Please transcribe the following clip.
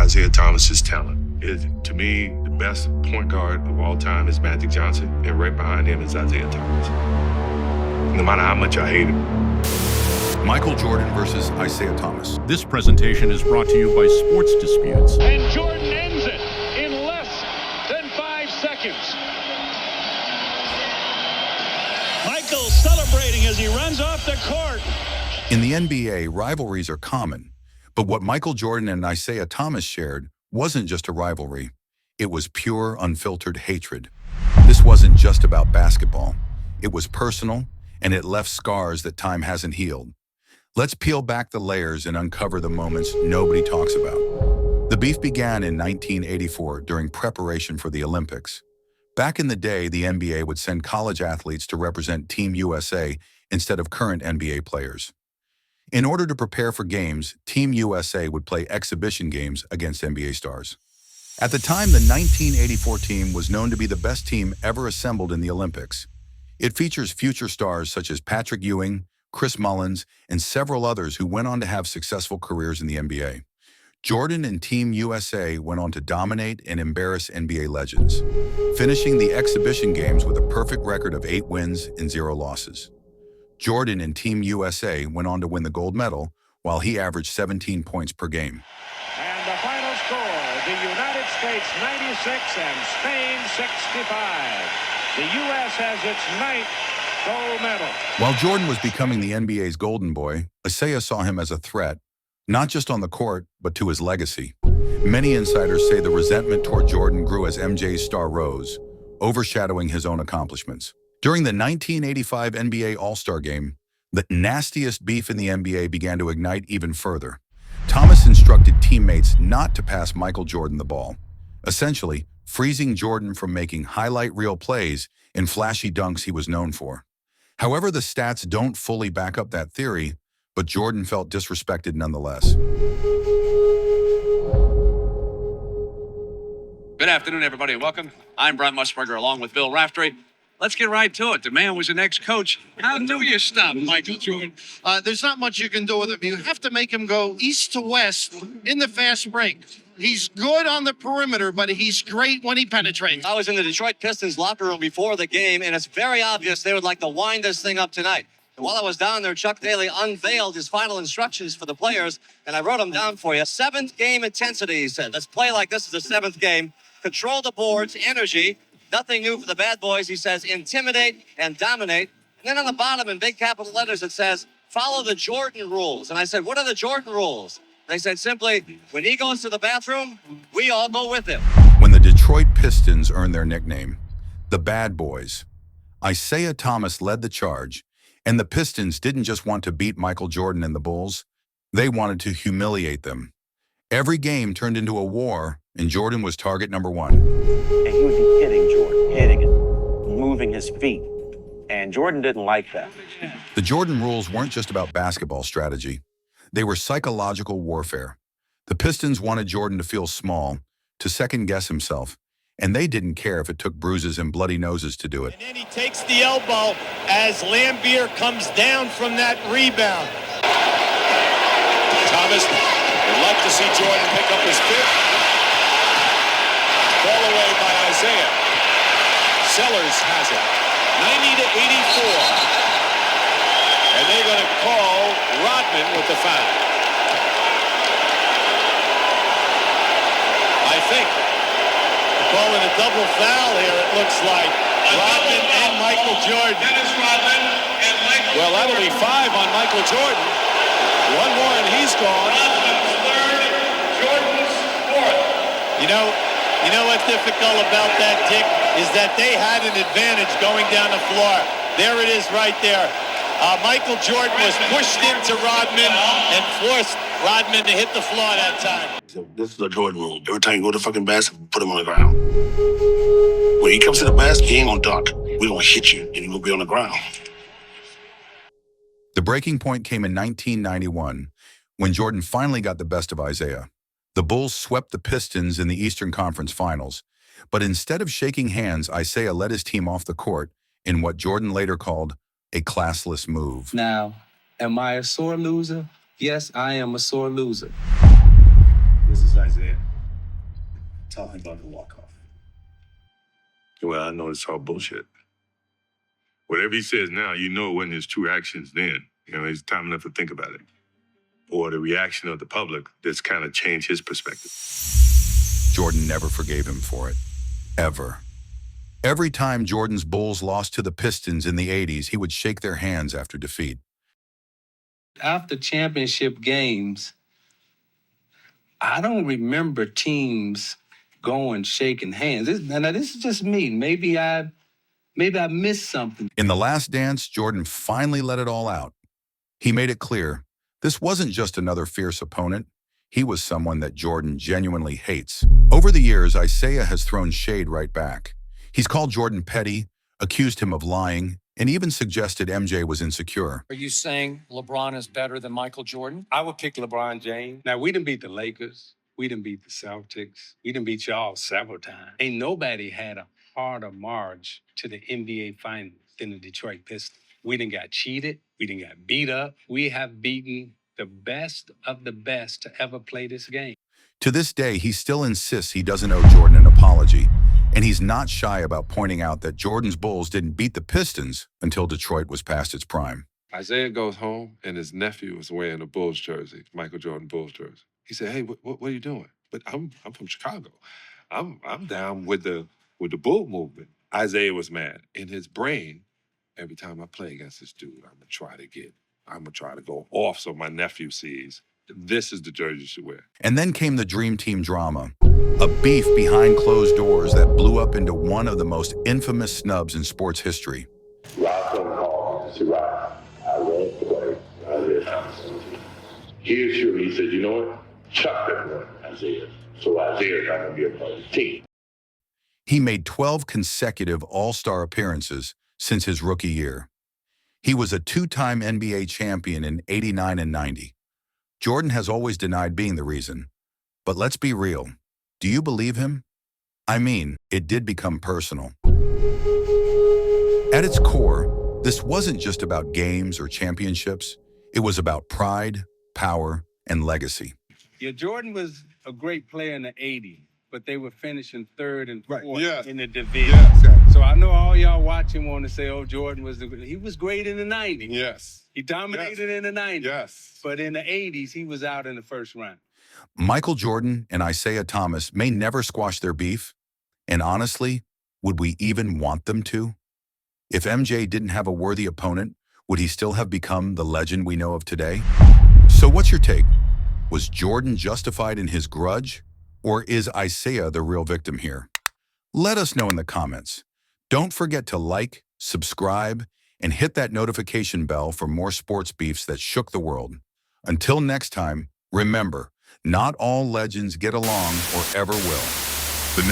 Isiah Thomas's talent. To me, the best point guard of all time is Magic Johnson, and right behind him is Isiah Thomas. No matter how much I hate him. Michael Jordan versus Isiah Thomas. This presentation is brought to you by Sports Disputes. And Jordan ends it in less than 5 seconds. Michael celebrating as he runs off the court. In the NBA, rivalries are common, but what Michael Jordan and Isiah Thomas shared wasn't just a rivalry. It was pure, unfiltered hatred. This wasn't just about basketball. It was personal, and it left scars that time hasn't healed. Let's peel back the layers and uncover the moments nobody talks about. The beef began in 1984 during preparation for the Olympics. Back in the day, the NBA would send college athletes to represent Team USA instead of current NBA players. In order to prepare for games, Team USA would play exhibition games against NBA stars. At the time, the 1984 team was known to be the best team ever assembled in the Olympics. It features future stars such as Patrick Ewing, Chris Mullins, and several others who went on to have successful careers in the NBA. Jordan and Team USA went on to dominate and embarrass NBA legends, finishing the exhibition games with a perfect record of 8 wins and 0 losses. Jordan and Team USA went on to win the gold medal, while he averaged 17 points per game. And the final score, the United States 96 and Spain 65. The U.S. has its 9th gold medal. While Jordan was becoming the NBA's golden boy, Isiah saw him as a threat, not just on the court, but to his legacy. Many insiders say the resentment toward Jordan grew as MJ's star rose, overshadowing his own accomplishments. During the 1985 NBA All-Star Game, the nastiest beef in the NBA began to ignite even further. Thomas instructed teammates not to pass Michael Jordan the ball, essentially freezing Jordan from making highlight reel plays and flashy dunks he was known for. However, the stats don't fully back up that theory, but Jordan felt disrespected nonetheless. Good afternoon, everybody, and welcome. I'm Brent Musburger, along with Bill Raftery. Let's get right to it. The man was an ex-coach. How do you stop Michael Jordan? There's not much you can do with him. You have to make him go east to west in the fast break. He's good on the perimeter, but he's great when he penetrates. I was in the Detroit Pistons locker room before the game, and it's very obvious they would like to wind this thing up tonight. And while I was down there, Chuck Daly unveiled his final instructions for the players, and I wrote them down for you. 7th game intensity, he said. Let's play like this is the 7th game. Control the boards, energy. Nothing new for the bad boys. He says intimidate and dominate. And then on the bottom in big capital letters, it says follow the Jordan rules. And I said, what are the Jordan rules? They said simply, when he goes to the bathroom, we all go with him. When the Detroit Pistons earned their nickname, the Bad Boys, Isiah Thomas led the charge, and the Pistons didn't just want to beat Michael Jordan and the Bulls, they wanted to humiliate them. Every game turned into a war, and Jordan was target number 1. And he would be hitting Jordan, hitting him, moving his feet. And Jordan didn't like that. The Jordan rules weren't just about basketball strategy. They were psychological warfare. The Pistons wanted Jordan to feel small, to second-guess himself, and they didn't care if it took bruises and bloody noses to do it. And then he takes the elbow as Lambier comes down from that rebound. Thomas would like to see Jordan pick up his 5th. Ball away by Isiah. Sellers has it. 90-84. And they're going to call Rodman with the foul. I think They're calling a double foul here, it looks like. Rodman and Michael Jordan. Dennis Rodman and Michael Well, that'll be 5 on Michael Jordan. 1 more and he's gone. Rodman's 3rd, Jordan's 4th. You know what's difficult about that, Dick, is that they had an advantage going down the floor. There it is right there. Michael Jordan was pushed into Rodman and forced Rodman to hit the floor that time. So this is a Jordan rule. Every time you go to fucking basket, put him on the ground. When he comes to the basket, he ain't gonna dunk. We're gonna hit you, and you're gonna be on the ground. The breaking point came in 1991, when Jordan finally got the best of Isiah. The Bulls swept the Pistons in the Eastern Conference Finals, but instead of shaking hands, Isiah led his team off the court in what Jordan later called a classless move. Now, am I a sore loser? Yes, I am a sore loser. This is Isiah. talking about the walk-off. Well, I know it's all bullshit. Whatever he says now, you know it wasn't his true actions then. You know, it's time enough to think about it. Or the reaction of the public that's kind of changed his perspective. Jordan never forgave him for it. Ever. Every time Jordan's Bulls lost to the Pistons in the 80s, he would shake their hands after defeat. After championship games, I don't remember teams going shaking hands. Now, this is just me. Maybe I missed something. In The Last Dance, Jordan finally let it all out. He made it clear this wasn't just another fierce opponent. He was someone that Jordan genuinely hates. Over the years, Isiah has thrown shade right back. He's called Jordan petty, accused him of lying, and even suggested MJ was insecure. Are you saying LeBron is better than Michael Jordan? I would pick LeBron James. Now, we done beat the Lakers. We done beat the Celtics. We done beat y'all several times. Ain't nobody had a harder march to the NBA Finals than the Detroit Pistons. We done got cheated. We done got beat up. We have beaten the best of the best to ever play this game. To this day, he still insists he doesn't owe Jordan an apology, and he's not shy about pointing out that Jordan's Bulls didn't beat the Pistons until Detroit was past its prime. Isiah goes home, and his nephew is wearing a Bulls jersey, Michael Jordan Bulls jersey. He said, "Hey, what are you doing?" But I'm from Chicago. I'm down with the Bull movement. Isiah was mad. In his brain, every time I play against this dude, I'm gonna try to go off so my nephew sees this is the jersey you should wear. And then came the Dream Team drama, a beef behind closed doors that blew up into one of the most infamous snubs in sports history. Rob phone call to Rob. I won't play Isiah Thomas. He assured me, he said, you know what? Chuck that one, Isiah. So Isiah's not going to be a part of the team. He made 12 consecutive All-Star appearances since his rookie year. He was a two-time NBA champion in '89 and '90. Jordan has always denied being the reason. But let's be real. Do you believe him? I mean, it did become personal. At its core, this wasn't just about games or championships. It was about pride, power, and legacy. Yeah, Jordan was a great player in the 80s, but they were finishing third and fourth in the division. Yes. So I know all y'all watching want to say, oh, Jordan was he was great in the 90s. Yes. He dominated in the 90s. Yes. But in the 80s, he was out in the first round. Michael Jordan and Isiah Thomas may never squash their beef. And honestly, would we even want them to? If MJ didn't have a worthy opponent, would he still have become the legend we know of today? So what's your take? Was Jordan justified in his grudge? Or is Isiah the real victim here? Let us know in the comments. Don't forget to like, subscribe, and hit that notification bell for more sports beefs that shook the world. Until next time, remember, not all legends get along or ever will. The